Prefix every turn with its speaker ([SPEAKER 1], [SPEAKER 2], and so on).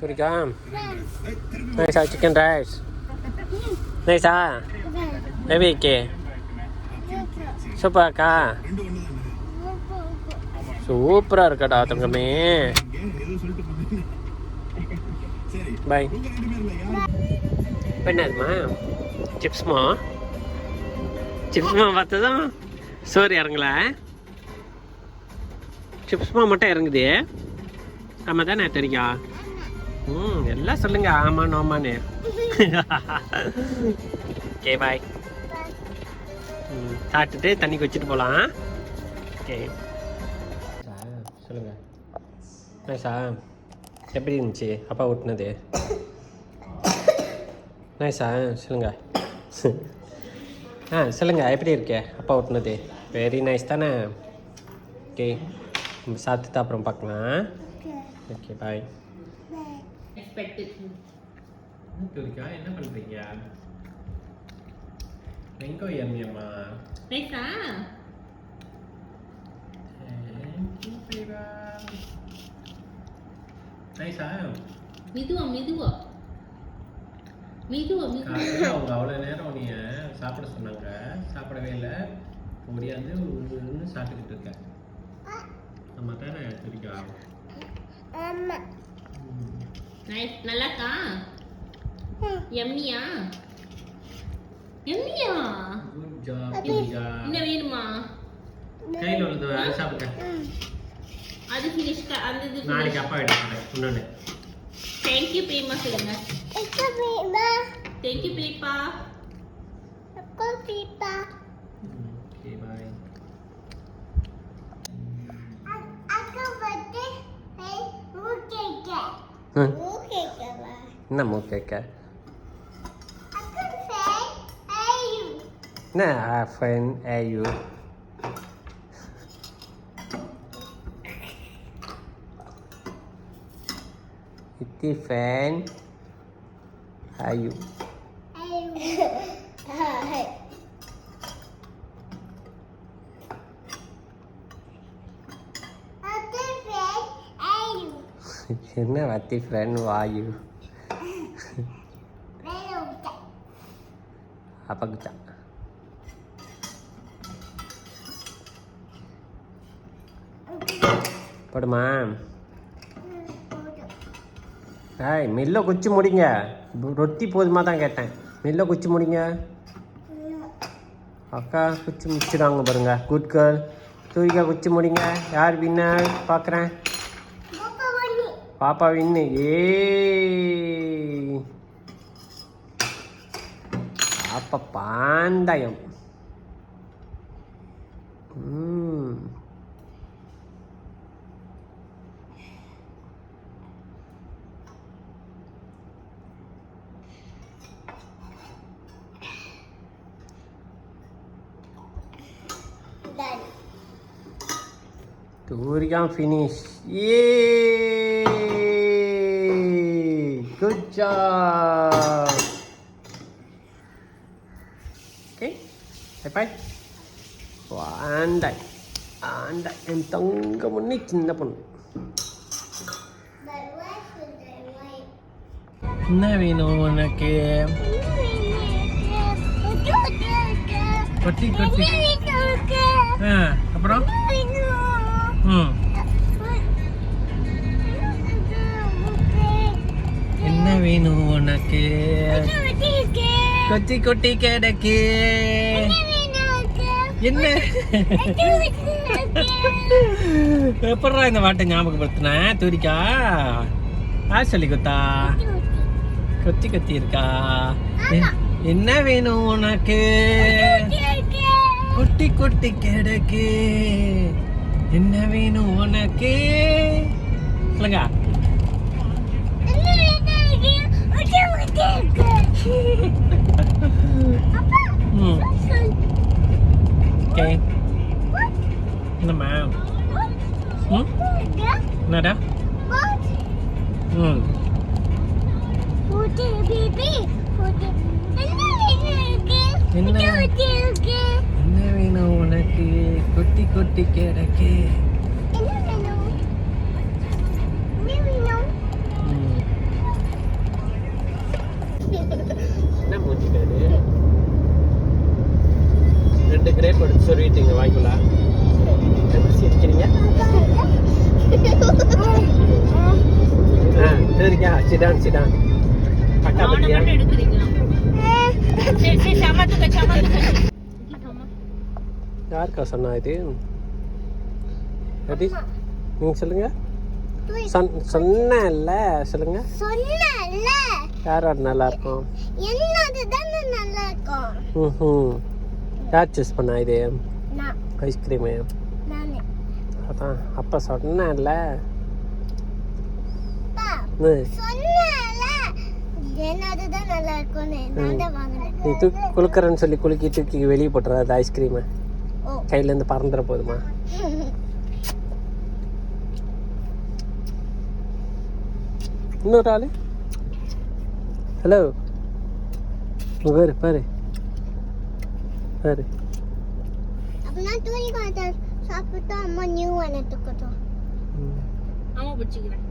[SPEAKER 1] துரிகா நைஸா chicken rice நைஸா எப்படி இருக்கே சூப்பராக்கா சூப்பராக இருக்கடா தங்கமே பாய் இப்போ என்னதுமா சிப்ஸ்மா பார்த்ததும் சோறு இறங்கல சிப்ஸ்மா மட்டும் இறங்குது ஆமாம் தானே தெரியா எல்லாம் சொல்லுங்க ஆமாம் நோமான்னு ஓகே பாய் சாப்பிட்டுட்டு தண்ணி வச்சுட்டு போகலாம் ஓகே சொல்லுங்க நைஸா எப்படி இருந்துச்சு அப்பா ஊட்டினது நைஸா சொல்லுங்க சொல்லுங்க எப்படி இருக்கே அப்பா ஊட்டினது வெரி நைஸ் தானே ஓகே சாப்பிட்டு அப்புறம் பார்க்கலாம் ஓகே பாய் துரிகா என்ன பண்ணுறீங்க எங்கோ எம்மியம்மா
[SPEAKER 2] நைஸா
[SPEAKER 1] நைஸா
[SPEAKER 2] மெதுவா
[SPEAKER 1] அவங்க அவ்வளோ நேரம் நீ சாப்பிட சொன்னாங்க சாப்பிடவே இல்லை முடியாது சாப்பிட்டுக்கிட்டு இருக்கேன் நம்ம தானே துரிகா
[SPEAKER 2] நல்லாக்கா எம்மியா
[SPEAKER 1] குட் ஜாப் துரிகா
[SPEAKER 2] என்ன வேணுமா
[SPEAKER 1] கையில் உள்ளது அது சாப்பிட்டேன்
[SPEAKER 2] அது ஃபினிஷ்கா அந்த இது
[SPEAKER 1] நாளைக்கு அப்பா எடுத்துக்கிறேன் இன்னொன்று
[SPEAKER 2] தேங்க்யூ பிரேமா சொல்லுங்க தேங்க்யூ பிரேப்பா
[SPEAKER 1] ஓகே பாய் என்ன மூக்கேக்க என்ன fine AU It's fan are you என்ன வத்தி ஃப்ரெண்ட் வாயு அப்பாக்குச்சா போடுமா ஏய் மெல்ல குச்சி முடிங்க ரொட்டி போதுமா தான் கேட்டேன் மெல்ல குச்சி முடிங்க அக்கா குச்சி முடிச்சிடாங்க பாருங்க குட் கேர்ள் துரிகா குச்சி முடிங்க யார் வின்னர் பார்க்குறேன் பாப்பா வின்னு பாப்பா பாந்தாயம் Turia finish. Yay! Good job. Okay. Bye. Andai. Em tengah ni cinta pun. Nah, Vino nak Koti. Apa? என்ன வேணும் உனக்கு கொச்சி கொட்டி கிடக்கு என்ன எப்படா இந்த வாட்டை ஞாபகப்படுத்தின துரிகா சொல்லி கொத்தா கொத்தி கொத்தி இருக்கா என்ன வேணும் உனக்கு கொட்டி கொட்டி கிடக்கு என்ன வேணும் உனக்கு சொல்லுங்க ஓகே என்னம்மா என்னடா என்ன வேணும் உனக்கு கொட்டி கொட்டி கிடக்கு சரிக்கா சிடான் பட்டா
[SPEAKER 2] அவனை
[SPEAKER 1] பத்தியா
[SPEAKER 2] மட்டும் எடுக்கிறீங்களா? சரி சமத்துக்க.
[SPEAKER 1] யாருக்கா சொன்னா இது எப்படி நீங்கள் சொல்லுங்க சொன்னேன்ல சொல்லுங்க யார் நல்லா இருக்கும் யார் சூஸ் பண்ணா இது ஐஸ்கிரீமு அதான் அப்போ சொன்னேன்ல நீ குளுக்கறன்னு சொல்லி தூக்கி வெளியே போட்டுறாது ஐஸ்கிரீமை கையிலேருந்து பறந்துட போதுமா இன்னொரு ஆள் ஹலோ பாரு
[SPEAKER 2] சாப்பிட்டு அம்மா நியூ எடுத்துக்கிட்டோம். அம்மா பிடிச்சிக்கிறேன்.